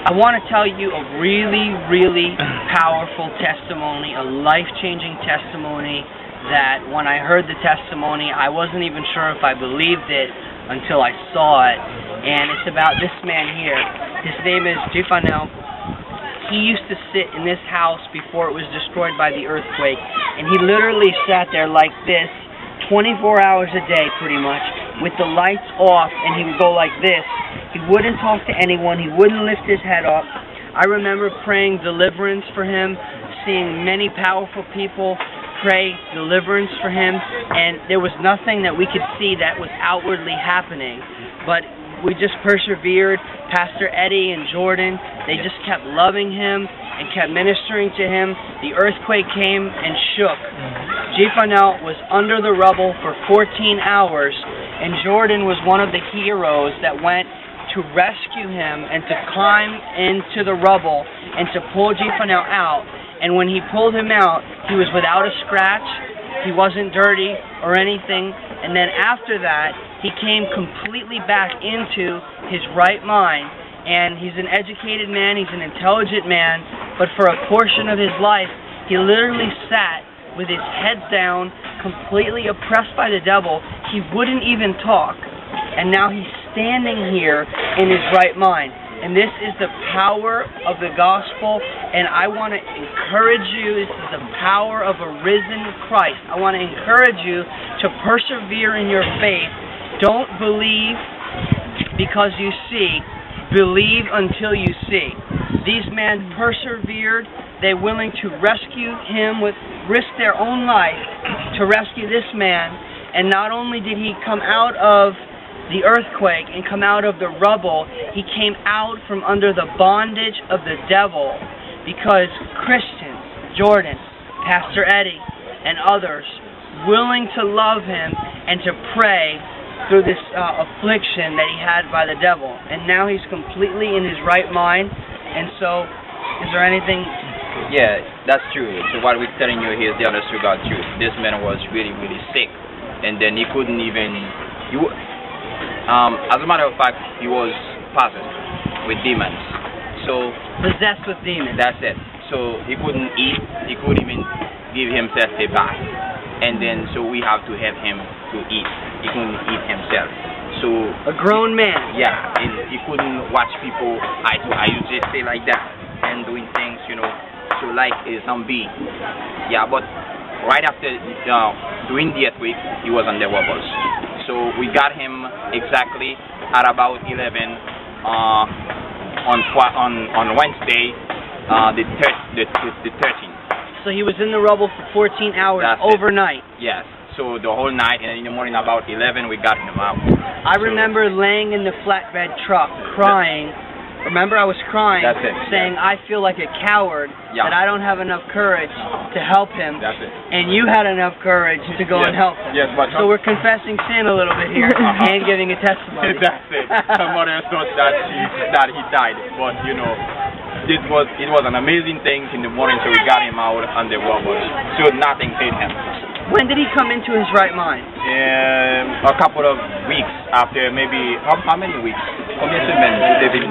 I want to tell you a really, really powerful testimony, a life-changing testimony that when I heard the testimony, I wasn't even sure if I believed it until I saw it. And it's about this man here. His name is Jifanel. He used to sit in this house before it was destroyed by the earthquake, and he literally sat there like this 24 hours a day pretty much with the lights off, and he would go like this. He wouldn't talk to anyone. He wouldn't lift his head up. I remember praying deliverance for him, seeing many powerful people pray deliverance for him, and there was nothing that we could see that was outwardly happening. But we just persevered. Pastor Eddie and Jordan, they just kept loving him and kept ministering to him. The earthquake came and shook. Jifanel was under the rubble for 14 hours, and Jordan was one of the heroes that went to rescue him and to climb into the rubble and to pull Jifanel out. And when he pulled him out, he was without a scratch. He wasn't dirty or anything. And then after that, he came completely back into his right mind. And he's an educated man, he's an intelligent man, but for a portion of his life, he literally sat with his head down, completely oppressed by the devil. He wouldn't even talk. And now he's standing here in his right mind. And this is the power of the gospel, and I want to encourage you. This is the power of a risen Christ. I want to encourage you to persevere in your faith. Don't believe because you see. Believe until you see. These men persevered. They're willing to rescue him, risk their own life to rescue this man. And not only did he come out of the earthquake and come out of the rubble, he came out from under the bondage of the devil, because Christians, Jordan, Pastor Eddie, and others, willing to love him and to pray through this affliction that he had by the devil. And now he's completely in his right mind. And so, is there anything? Yeah, that's true. So what we're telling you here is the honest to God truth. This man was really, really sick, and then he couldn't even. As a matter of fact, he was possessed with demons. So possessed with demons. That's it. So he couldn't eat. He couldn't even give himself a bath. And then so we have to have him to eat. He couldn't eat himself. So a grown man. Yeah, and he couldn't watch people eye to eye. You just stay like that and doing things, so like a zombie. Yeah, but right after doing the earthquake, he was on the wobbles. So we got him exactly at about 11 on Wednesday, the 13th. So he was in the rubble for 14 hours. That's overnight. Yes. So the whole night, and in the morning about 11, we got him out. I remember laying in the flatbed truck crying. Remember, I was crying, saying, I feel like a coward, that I don't have enough courage to help him. That's it. And you had enough courage to go and help him. Yes, but so we're confessing sin a little bit here and giving a testimony. That's it. Somebody else thought that he died, but it was an amazing thing in the morning, so we got him out on the wobbles. So nothing hit him. When did he come into his right mind? A couple of weeks after, maybe, how many weeks? After 3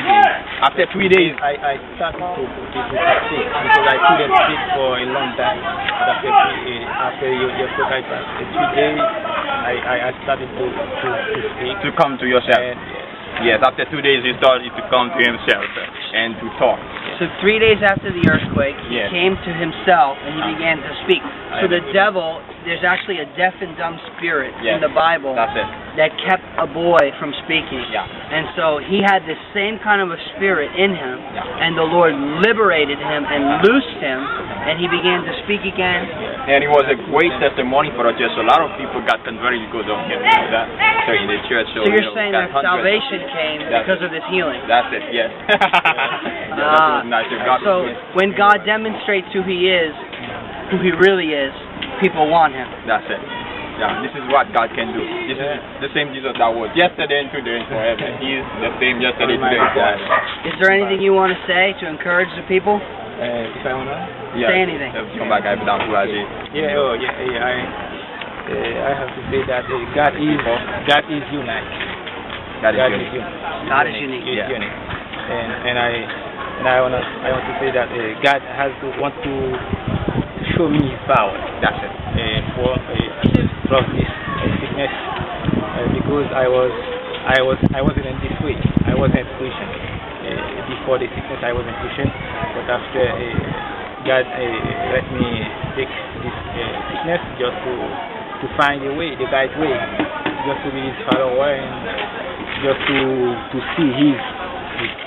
days. After 3 days? I started to sick because I couldn't speak for a long time. After your program, 3 days, I started to speak. To come to yourself. Yes, after 2 days he started to come to himself and to talk. So 3 days after the earthquake, he came to himself and he began to speak. So the devil, there's actually a deaf and dumb spirit in the Bible that kept a boy from speaking. And so he had this same kind of a spirit in him, and the Lord liberated him and loosed him, and he began to speak again. And it was a great testimony for us. Just a lot of people got converted because of him. So in the church. So you're saying that salvation came because of this healing. That's it, yes. So when God demonstrates who he is, who he really is, people want him. That's it. Yeah, this is what God can do. This is the same Jesus that was yesterday and today and forever. He is the same yesterday, today, and forever. Is there anything you want to say to encourage the people? If I want to? Say anything. I have to say that God is united. God is unique. God is unique. He's Yeah. unique. And I want to say that God has to want to show me His power. That's it. For this sickness, because I wasn't in this way. I wasn't Christian. Before the sickness, I wasn't Christian, but after God let me take this sickness just to find a way, the right way, just to be His follower and just to see His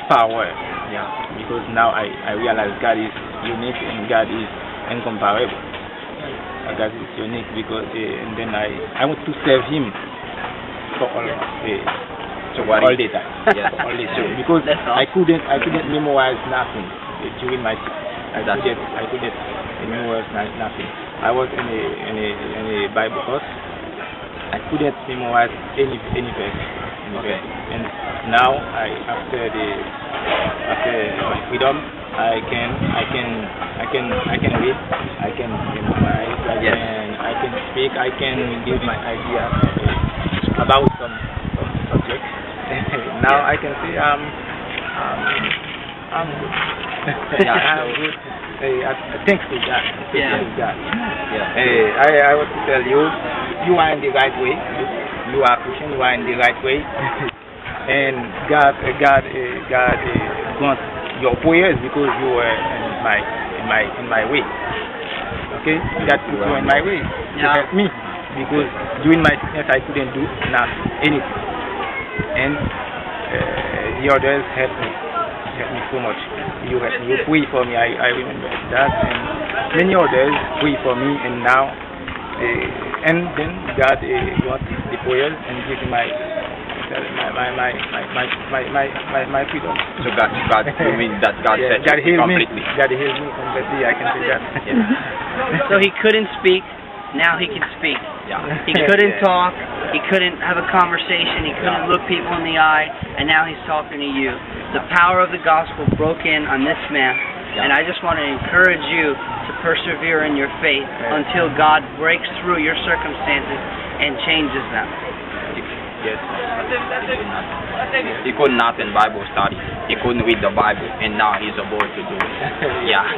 power. Yeah, because now I realize God is unique and God is incomparable. God is unique because and then I want to serve Him for all the time. Yes. All the time. Because I couldn't memorize nothing during my sickness. I couldn't memorize nothing. I was in a Bible course. I couldn't memorize any verse. Okay. And now after my freedom, I can read, I can memorize, I can speak, I can give my idea about some subjects. Now I can say I'm good. I'm good. Thanks to God. Thanks to God. I want to tell you, you are in the right way. You are Christian. You are in the right way. And God wants your prayers because you were in my way. Okay, God put you in my way to help me because during my sickness I couldn't do anything, and the others helped me so much. You helped me, you pray for me. I remember that, and many others pray for me, and now and then God wants the prayers and give me my freedom. So God, you mean that God Yeah, set you completely? God healed me completely. I can say that. So he couldn't speak. Now he can speak. Yeah. He couldn't talk. He couldn't have a conversation. He couldn't look people in the eye. And now he's talking to you. The power of the gospel broke in on this man. And I just want to encourage you to persevere in your faith until God breaks through your circumstances and changes them. Yes. He could not in Bible study. He couldn't read the Bible, and now he's able to do it. Yeah.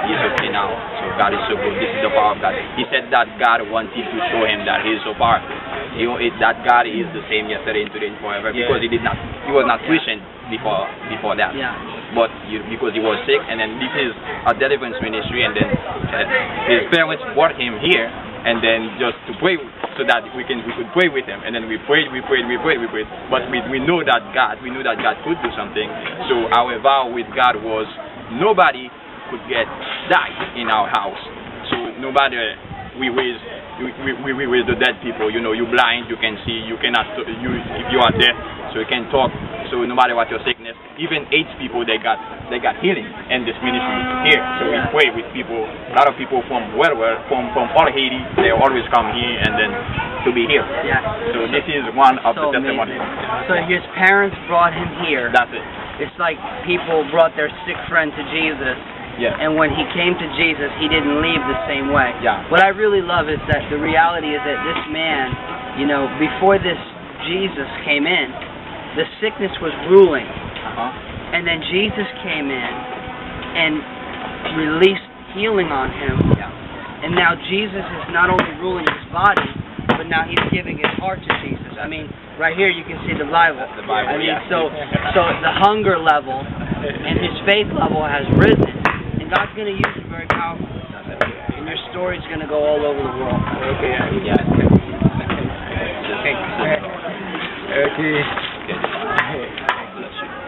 He's okay now. So God is so good. This is the power of God. He said that God wanted to show him that he is so powerful. You know, that God is the same yesterday and today and forever, because he was not Christian before that. Yeah. But because he was sick, and then this is a deliverance ministry, and then his parents brought him here, and then just to pray so that we could pray with him, and then we prayed. But we know that God could do something. So our vow with God was nobody could die in our house. So no matter we raise the dead people. You know, you blind, you can see, you cannot, if you are deaf, so you can talk. So no matter what your sickness, even AIDS people, they got healing in this ministry here. So we pray with people. A lot of people from all Haiti, they always come here and then to be healed. Yeah. So this is one of the testimonies. So his parents brought him here. That's it. It's like people brought their sick friend to Jesus. Yeah. And when he came to Jesus, he didn't leave the same way. Yeah. What I really love is that the reality is that this man, you know, before this Jesus came in, the sickness was ruling. And then Jesus came in and released healing on him. Yeah. And now Jesus is not only ruling his body, but now he's giving his heart to Jesus. I mean, right here you can see the Bible. That's the Bible. I mean, yeah. so the hunger level and his faith level has risen. And God's going to use it very powerfully. And your story's going to go all over the world. Okay. Yeah. Okay.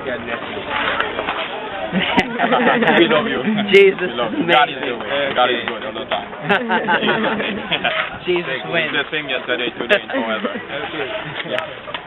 God bless you. We love you. Jesus we love you. is God is amazing. good. God is good all the time. Jesus wins. The same yesterday, today, and forever. Okay. Yeah.